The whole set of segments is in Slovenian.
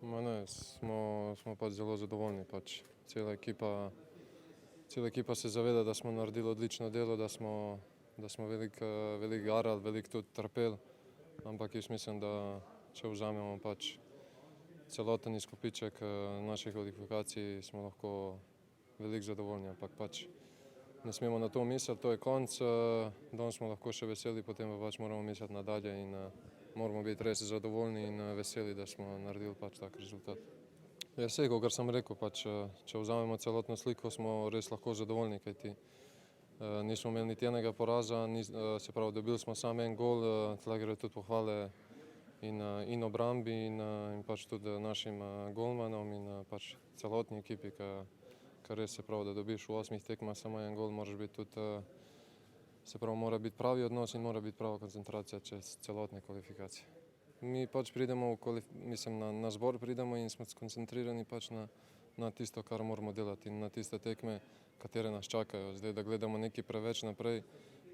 Ne, smo pač zelo zadovoljni. Cela ekipa se zaveda, da smo naredili odlično delo, da smo veliko garali, veliko tudi trpeli, ampak jaz mislim, da če vzamemo celoten izkupiček naših kvalifikacij, smo lahko veliko zadovoljni, ampak ne smemo na to misliti, to je konec, danes smo lahko še veseli, potem pa moramo misliti nadalje in moramo biti res zadovoljni in veseli, da smo naredili tak rezultat. Ja, saj, kakor sem rekel, če vzamemo celotno sliko, smo res lahko zadovoljni, kajti nismo imeli niti enega poraza, se pravi, dobili smo samo en gol, tule gre tudi pohvale in obrambi in tudi našim golmanom in celotni ekipi, ker res se pravi, da dobiš v 8 tekmah samo en gol, moraš biti tudi, se pravi, mora biti pravi odnos in mora biti prava koncentracija čez celotne kvalifikacije. Mi pridemo na zbor pridemo in smo skoncentrirani na tisto, kar moramo delati in na tiste tekme, katere nas čakajo. Zdaj, da gledamo nekaj preveč naprej,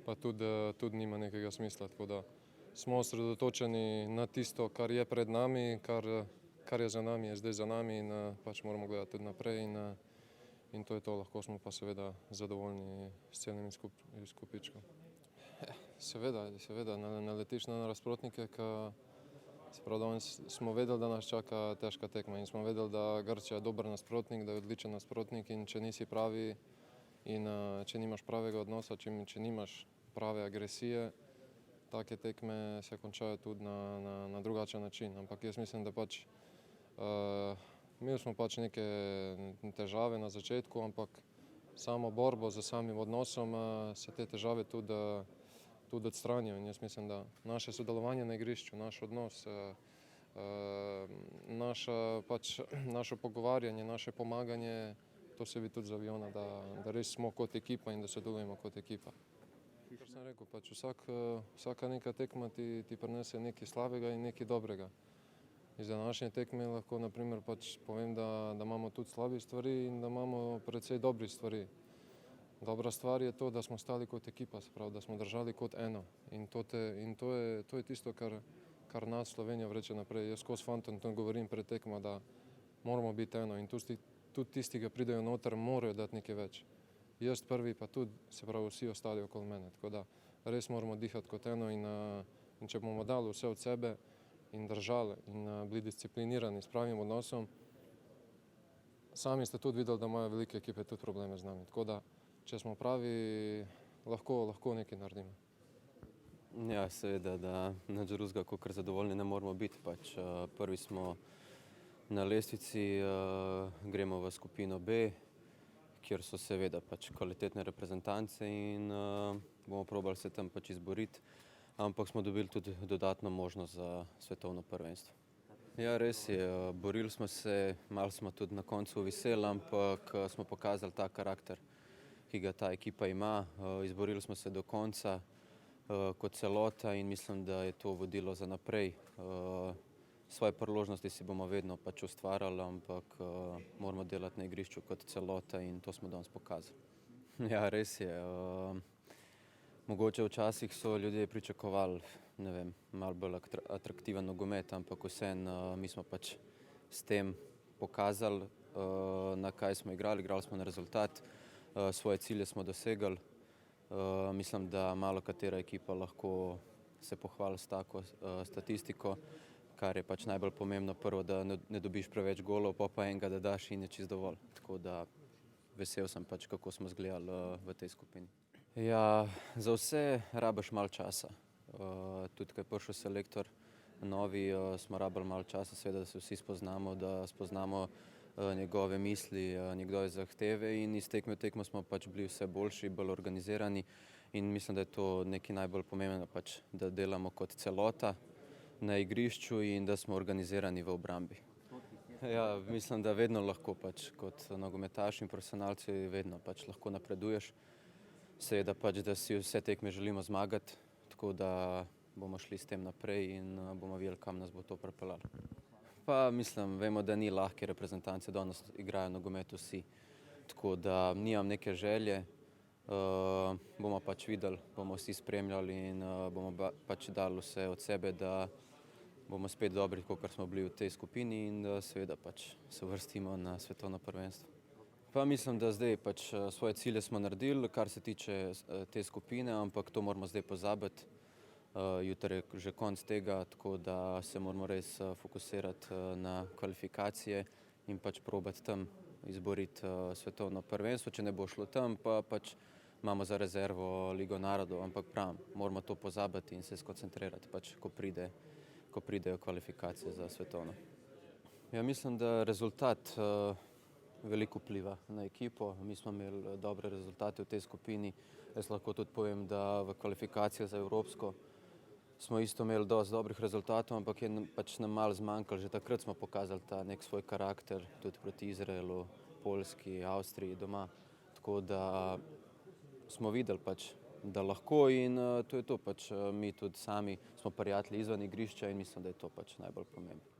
pa tudi nima nekega smisla, tako da smo osredotočeni na tisto, kar je pred nami, kar je za nami, je zdaj za nami in moramo gledati tudi naprej in to je to, lahko smo pa seveda zadovoljni s celim izkupičkom. Seveda, naletiš na nasprotnike, se pravi, danes smo vedeli, da nas čaka težka tekma in smo vedeli, da Grčija je dober nasprotnik, da je odličen nasprotnik in če nisi pravi in če nimaš pravega odnosa, če nimaš prave agresije, take tekme se končajo tudi na drugačen način. Ampak jaz mislim, da imeli smo neke težave na začetku, ampak samo borbo z samim odnosom se te težave tudi odstranijo in jaz mislim, da naše sodelovanje na igrišču, naš odnos, naše pogovarjanje, naše pomaganje, to se vidi tudi z aviona, da res smo kot ekipa in da sodelujemo kot ekipa. Kar sem rekel, vsaka neka tekma ti prinese nekaj slabega in nekaj dobrega. Iz današnje tekme lahko na primer povem, da imamo tudi slabih stvari in da imamo precej dobrih stvari. Dobra stvar je to, da smo stali kot ekipa, se pravi, da smo držali kot eno in to je tisto, kar nas Slovenijo vleče naprej. Jaz skozi fantom to govorim pred tekmo, da moramo biti eno in tudi tisti, ki pridejo noter, morajo dati nekaj več. Jaz prvi, pa tudi, se pravi, vsi ostali okoli mene, tako da res moramo dihati kot eno in če bomo dali vse od sebe in držali in bili disciplinirani s pravim odnosom, sami ste tudi videli, da imajo velike ekipe tudi probleme z nami, tako da če smo pravi, lahko nekaj naredimo. Ja, seveda, da nič drugega kakor zadovoljni ne moramo biti. Prvi smo na lestvici, gremo v skupino B, kjer so seveda kvalitetne reprezentance in bomo probali se tam izboriti, ampak smo dobili tudi dodatno možnost za svetovno prvenstvo. Ja, res je, borili smo se, malo smo tudi na koncu viseli, ampak smo pokazali ta karakter, ki ga ta ekipa ima. Izborili smo se do konca kot celota in mislim, da je to vodilo za naprej. Svoje priložnosti si bomo vedno ustvarjali, ampak moramo delati na igrišču kot celota in to smo danes pokazali. Ja, res je. Mogoče včasih so ljudje pričakovali, ne vem, malo bolj atraktiven nogomet, ampak vseeno mi smo s tem pokazali, na kaj smo igrali. Igrali smo na rezultat, svoje cilje smo dosegli. Mislim, da malo katera ekipa lahko se pohvali s tako statistiko, kar je najbolj pomembno. Prvo, da ne dobiš preveč golov, pa enega, da daš in je čisto dovolj. Tako da vesel sem kako smo izgledali v tej skupini. Ja, za vse rabiš malo časa. Tudi, ko je prišel selektor novi, smo rabili malo časa, seveda, da se vsi spoznamo, da spoznamo njegove misli, njegove zahteve in iz tekme v tekmo smo bili vse boljši, bolj organizirani in mislim, da je to nekaj najbolj pomembno, da delamo kot celota na igrišču in da smo organizirani v obrambi. Ja, mislim, da vedno lahko kot nogometaš in profesionalci vedno lahko napreduješ. Seveda da si vse tekme želimo zmagati, tako da bomo šli s tem naprej in bomo videli, kam nas bo to pripeljalo. Pa mislim, vemo, da ni lahke reprezentance, danes igrajo nogomet vsi, tako da nimam neke želje, bomo videli, bomo vsi spremljali in bomo dali vse od sebe, bomo spet dobri, kot smo bili v tej skupini in da seveda pač se uvrstimo na svetovno prvenstvo. Pa mislim, da zdaj pač svoje cilje smo naredili, kar se tiče te skupine, ampak to moramo zdaj pozabiti. Jutri je že konec tega, tako da se moramo res fokusirati na kvalifikacije in pač probati tam izboriti svetovno prvenstvo. Če ne bo šlo tam, pa pač imamo za rezervo Ligo narodov, ampak pravim, moramo to pozabiti in se skoncentrirati, pač, ko pridejo kvalifikacije za svetovno. Ja, mislim, da rezultat veliko vpliva na ekipo. Mi smo imeli dobre rezultate v tej skupini. Jaz lahko tudi povem, da v kvalifikacijah za Evropsko smo isto imeli dosti dobrih rezultatov, ampak je pač nam malo zmanjkalo. Že takrat smo pokazali ta nek svoj karakter, tudi proti Izraelu, Poljski, Avstriji doma. Tako da smo videli pač, da lahko in to je to pač. Mi tudi sami smo prijatelji izven igrišča in mislim, da je to pač najbolj pomembno.